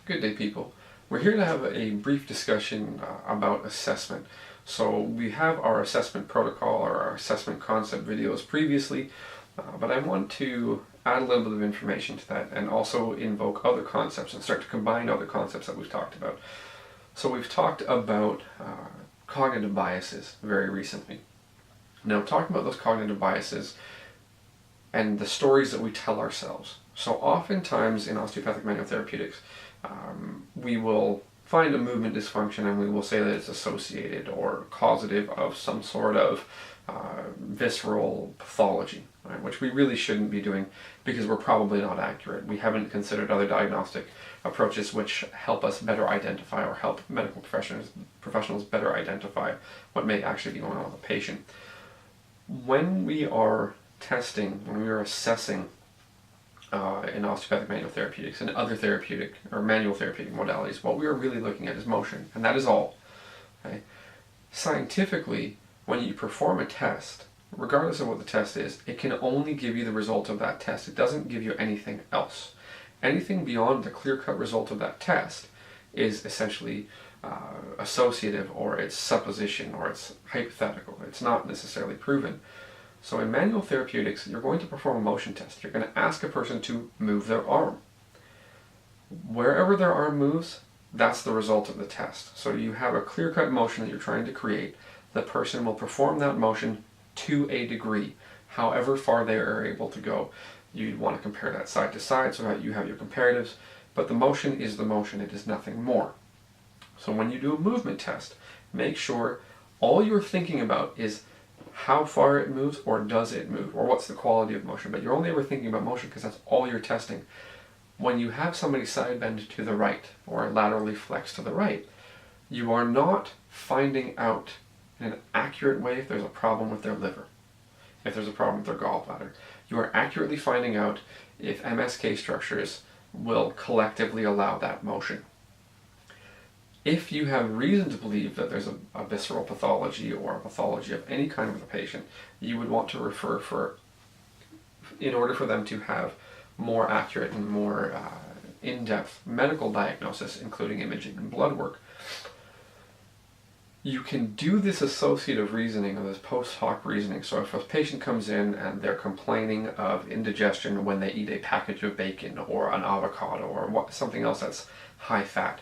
Good day, people. We're here to have a brief discussion about assessment. So we have our assessment protocol or our assessment concept videos previously, but I want to add a little bit of information to that and also invoke other concepts and start to combine other concepts that we've talked about. So we've talked about cognitive biases very recently. Now, talking about those cognitive biases and the stories that we tell ourselves. So oftentimes in osteopathic manual therapeutics, we will find a movement dysfunction and we will say that it's associated or causative of some sort of visceral pathology, right? Which we really shouldn't be doing because we're probably not accurate. We haven't considered other diagnostic approaches which help us better identify or help medical professionals better identify what may actually be going on with a patient. When we are testing, when we are assessing in osteopathic manual therapeutics and other therapeutic or manual therapeutic modalities, what we are really looking at is motion, and that is all. Okay? Scientifically, when you perform a test, regardless of what the test is, it can only give you the result of that test. It doesn't give you anything else. Anything beyond the clear-cut result of that test is essentially associative, or it's supposition, or it's hypothetical. It's not necessarily proven. So in manual therapeutics, you're going to perform a motion test. You're going to ask a person to move their arm. Wherever their arm moves, that's the result of the test. So you have a clear-cut motion that you're trying to create. The person will perform that motion to a degree, however far they are able to go. You want to compare that side to side so that you have your comparatives, but the motion is the motion. It is nothing more. So when you do a movement test, make sure all you're thinking about is how far it moves, or does it move, or what's the quality of motion. But you're only ever thinking about motion because that's all you're testing. When you have somebody side bend to the right or laterally flex to the right, you are not finding out in an accurate way if there's a problem with their liver, if there's a problem with their gallbladder. You are accurately finding out if MSK structures will collectively allow that motion. If you have reason to believe that there's a visceral pathology or a pathology of any kind with a patient, you would want to refer in order for them to have more accurate and more in-depth medical diagnosis, including imaging and blood work. You can do this associative reasoning or this post hoc reasoning. So if a patient comes in and they're complaining of indigestion when they eat a package of bacon or an avocado or something else that's high fat,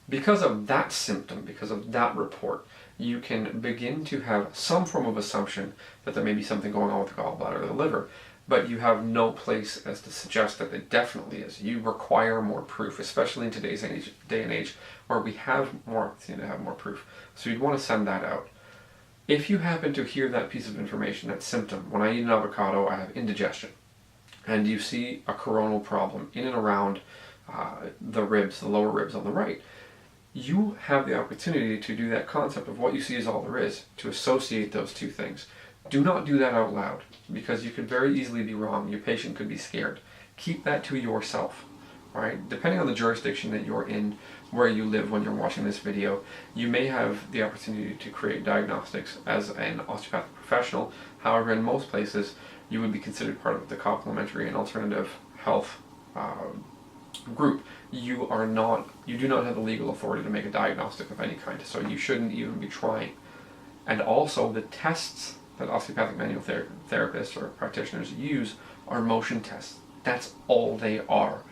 because of that symptom, because of that report, you can begin to have some form of assumption that there may be something going on with the gallbladder or the liver, but you have no place as to suggest that it definitely is. You require more proof, especially in today's day and age, where we seem to have more proof. So you'd want to send that out. If you happen to hear that piece of information, that symptom, when I eat an avocado, I have indigestion, and you see a coronal problem in and around the ribs, the lower ribs on the right, you have the opportunity to do that concept of what you see is all there is, to associate those two things. Do not do that out loud, because you could very easily be wrong. Your patient could be scared. Keep that to yourself, right? Depending on the jurisdiction that you're in, where you live when you're watching this video, you may have the opportunity to create diagnostics as an osteopathic professional. However, in most places, you would be considered part of the complementary and alternative health group. You do not have the legal authority to make a diagnostic of any kind, so you shouldn't even be trying. And also, the tests that osteopathic manual therapists or practitioners use are motion tests. That's all they are.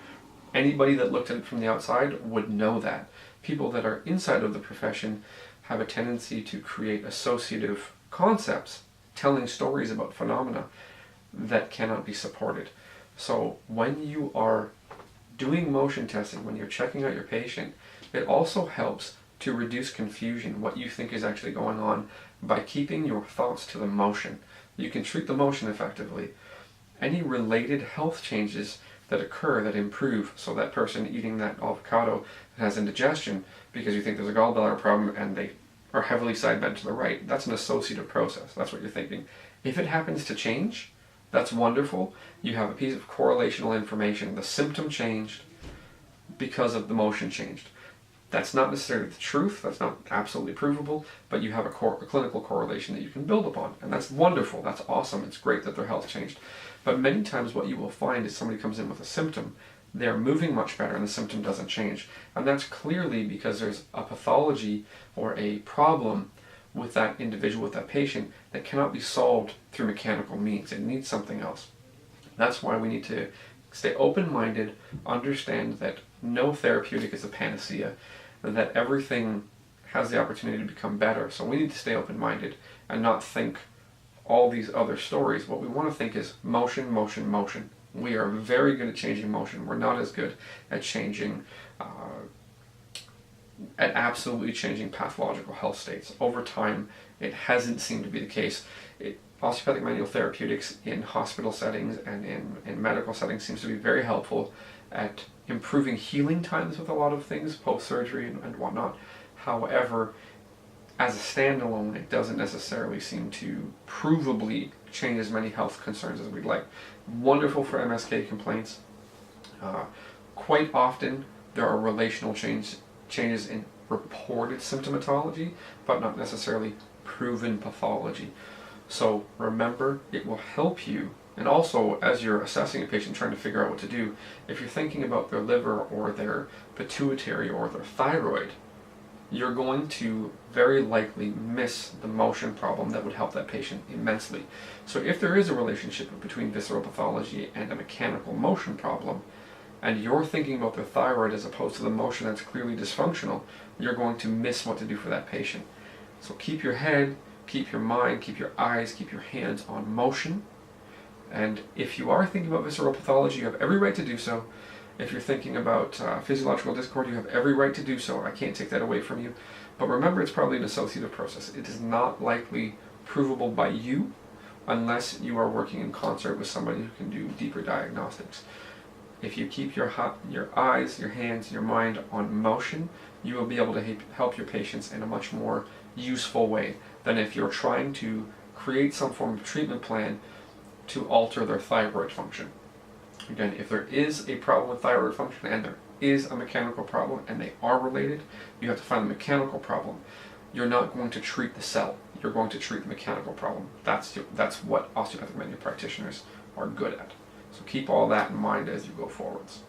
Anybody that looked at it from the outside would know that. People that are inside of the profession have a tendency to create associative concepts, telling stories about phenomena that cannot be supported. So when you are doing motion testing, when you're checking out your patient, it also helps to reduce confusion, what you think is actually going on, by keeping your thoughts to the motion. You can treat the motion effectively. Any related health changes that occur that improve, so that person eating that avocado that has indigestion because you think there's a gallbladder problem and they are heavily side bent to the right, that's an associative process. That's what you're thinking. If it happens to change, that's wonderful. You have a piece of correlational information. The symptom changed because of the motion changed. That's not necessarily the truth, that's not absolutely provable, but you have a clinical correlation that you can build upon. And that's wonderful, that's awesome, it's great that their health changed. But many times what you will find is somebody comes in with a symptom they're moving much better and the symptom doesn't change. And that's clearly because there's a pathology or a problem with that individual, with that patient, that cannot be solved through mechanical means. It needs something else. That's why we need to stay open-minded, understand that no therapeutic is a panacea, and that everything has the opportunity to become better. So we need to stay open-minded and not think all these other stories. What we want to think is motion, motion, motion. We are very good at changing motion. We're not as good at changing, at absolutely changing pathological health states. Over time, it hasn't seemed to be the case. Osteopathic manual therapeutics in hospital settings and in medical settings seems to be very helpful at improving healing times with a lot of things, post-surgery and whatnot. However, as a standalone, it doesn't necessarily seem to provably change as many health concerns as we'd like. Wonderful for MSK complaints. Quite often, there are relational changes in reported symptomatology, but not necessarily proven pathology. So remember, it will help you. And also, as you're assessing a patient, trying to figure out what to do, if you're thinking about their liver or their pituitary or their thyroid, you're going to very likely miss the motion problem that would help that patient immensely. So if there is a relationship between visceral pathology and a mechanical motion problem, and you're thinking about their thyroid as opposed to the motion that's clearly dysfunctional, you're going to miss what to do for that patient. So keep your head, keep your mind, keep your eyes, keep your hands on motion. And if you are thinking about visceral pathology, you have every right to do so. If you're thinking about physiological discord, you have every right to do so. I can't take that away from you. But remember, it's probably an associative process. It is not likely provable by you unless you are working in concert with somebody who can do deeper diagnostics. If you keep your eyes, your hands, your mind on motion, you will be able to help your patients in a much more useful way than if you're trying to create some form of treatment plan to alter their thyroid function. Again, if there is a problem with thyroid function and there is a mechanical problem and they are related, you have to find the mechanical problem. You're not going to treat the cell. You're going to treat the mechanical problem. That's what osteopathic manual practitioners are good at. So keep all that in mind as you go forwards.